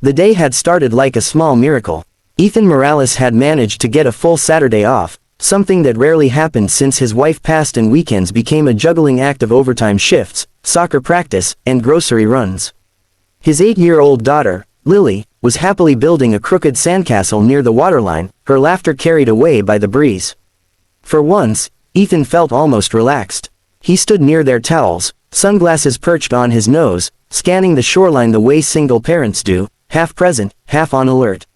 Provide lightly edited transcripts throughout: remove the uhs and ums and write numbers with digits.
The day had started like a small miracle. Ethan Morales had managed to get a full Saturday off, something that rarely happened since his wife passed, and weekends became a juggling act of overtime shifts, soccer practice, and grocery runs. His 8-year-old daughter, Lily, was happily building a crooked sandcastle near the waterline, her laughter carried away by the breeze. For once, Ethan felt almost relaxed. He stood near their towels, sunglasses perched on his nose, scanning the shoreline the way single parents do, half present, half on alert.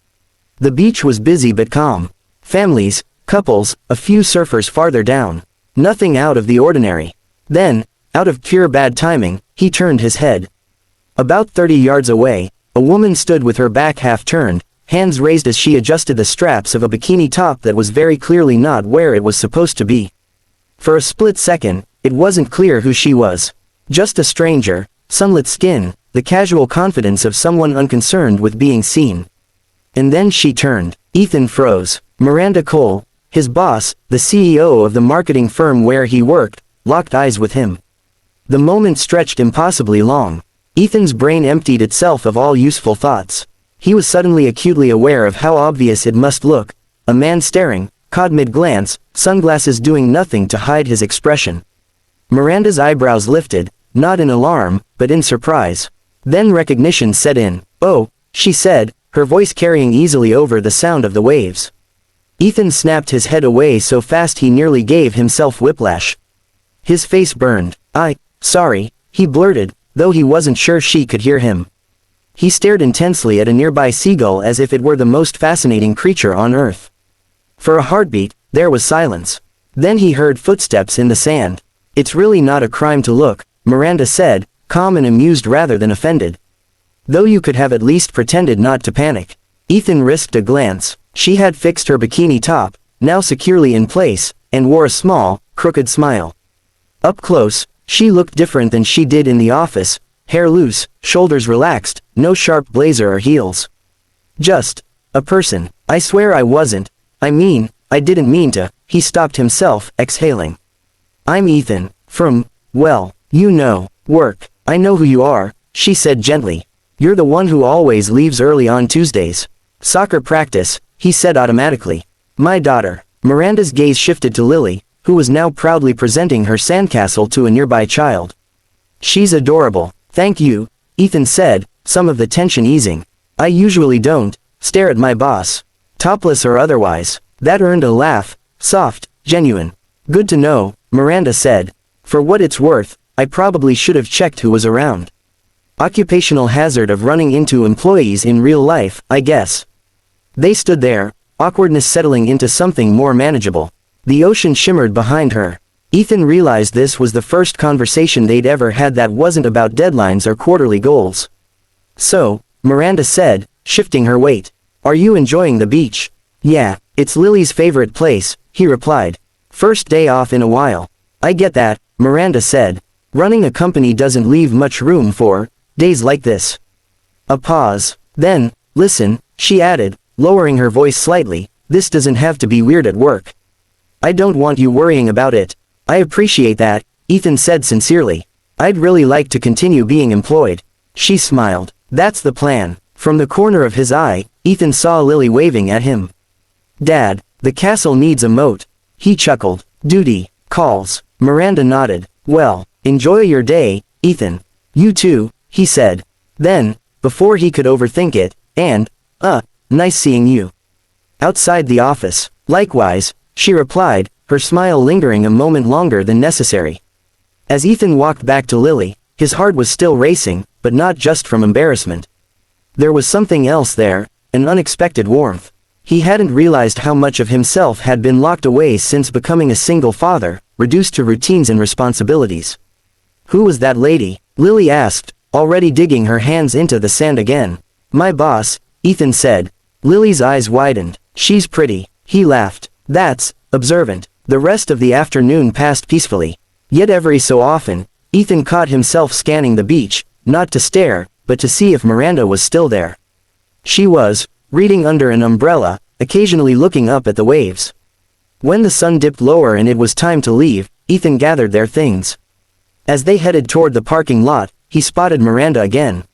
The beach was busy but calm. Families, couples, a few surfers farther down. Nothing out of the ordinary. Then, out of pure bad timing, he turned his head. About 30 yards away, a woman stood with her back half turned, hands raised as she adjusted the straps of a bikini top that was very clearly not where it was supposed to be. For a split second, it wasn't clear who she was. Just a stranger, sunlit skin, the casual confidence of someone unconcerned with being seen. And then she turned. Ethan froze. Miranda Cole, his boss, the CEO of the marketing firm where he worked, locked eyes with him. The moment stretched impossibly long. Ethan's brain emptied itself of all useful thoughts. He was suddenly acutely aware of how obvious it must look. A man staring, caught mid-glance, sunglasses doing nothing to hide his expression. Miranda's eyebrows lifted, not in alarm, but in surprise. Then recognition set in. "Oh," she said, her voice carrying easily over the sound of the waves. Ethan snapped his head away so fast he nearly gave himself whiplash. His face burned. Sorry," he blurted, though he wasn't sure she could hear him. He stared intensely at a nearby seagull as if it were the most fascinating creature on earth. For a heartbeat, there was silence. Then he heard footsteps in the sand. "It's really not a crime to look," Miranda said, calm and amused rather than offended. "Though you could have at least pretended not to panic." Ethan risked a glance. She had fixed her bikini top, now securely in place, and wore a small, crooked smile. Up close, she looked different than she did in the office, hair loose, shoulders relaxed, no sharp blazer or heels. Just a person. "I swear I wasn't. I didn't mean to." He stopped himself, exhaling. "I'm Ethan, from, well, you know, work." "I know who you are," she said gently. "You're the one who always leaves early on Tuesdays." "Soccer practice," he said automatically. "My daughter." Miranda's gaze shifted to Lily, who was now proudly presenting her sandcastle to a nearby child. "She's adorable." "Thank you," Ethan said, some of the tension easing. "I usually don't stare at my boss, topless or otherwise." That earned a laugh, soft, genuine. "Good to know," Miranda said. "For what it's worth, I probably should have checked who was around. Occupational hazard of running into employees in real life, I guess." They stood there, awkwardness settling into something more manageable. The ocean shimmered behind her. Ethan realized this was the first conversation they'd ever had that wasn't about deadlines or quarterly goals. "So," Miranda said, shifting her weight. "Are you enjoying the beach?" "Yeah, it's Lily's favorite place," he replied. "First day off in a while." "I get that," Miranda said. "Running a company doesn't leave much room for days like this." A pause. Then, "Listen," she added, lowering her voice slightly, "this doesn't have to be weird at work. I don't want you worrying about it." "I appreciate that," Ethan said sincerely. "I'd really like to continue being employed." She smiled. "That's the plan." From the corner of his eye, Ethan saw Lily waving at him. "Dad, the castle needs a moat." He chuckled. "Duty calls." Miranda nodded. "Well, enjoy your day, Ethan." "You too," he said. Then, before he could overthink it, nice seeing you." Outside the office. "Likewise," she replied, her smile lingering a moment longer than necessary. As Ethan walked back to Lily, his heart was still racing, but not just from embarrassment. There was something else there, an unexpected warmth. He hadn't realized how much of himself had been locked away since becoming a single father, reduced to routines and responsibilities. "Who was that lady?" Lily asked, already digging her hands into the sand again. "My boss," Ethan said. Lily's eyes widened. "She's pretty." He laughed. "That's observant." The rest of the afternoon passed peacefully. Yet every so often, Ethan caught himself scanning the beach, not to stare, but to see if Miranda was still there. She was, reading under an umbrella, occasionally looking up at the waves. When the sun dipped lower and it was time to leave, Ethan gathered their things. As they headed toward the parking lot, he spotted Miranda again.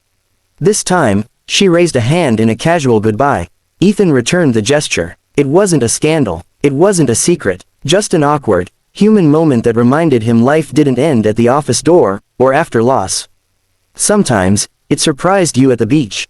This time, She raised a hand in a casual goodbye. Ethan returned the gesture. It wasn't a scandal. It wasn't a secret. Just an awkward, human moment that reminded him life didn't end at the office door, or after loss. Sometimes, it surprised you at the beach.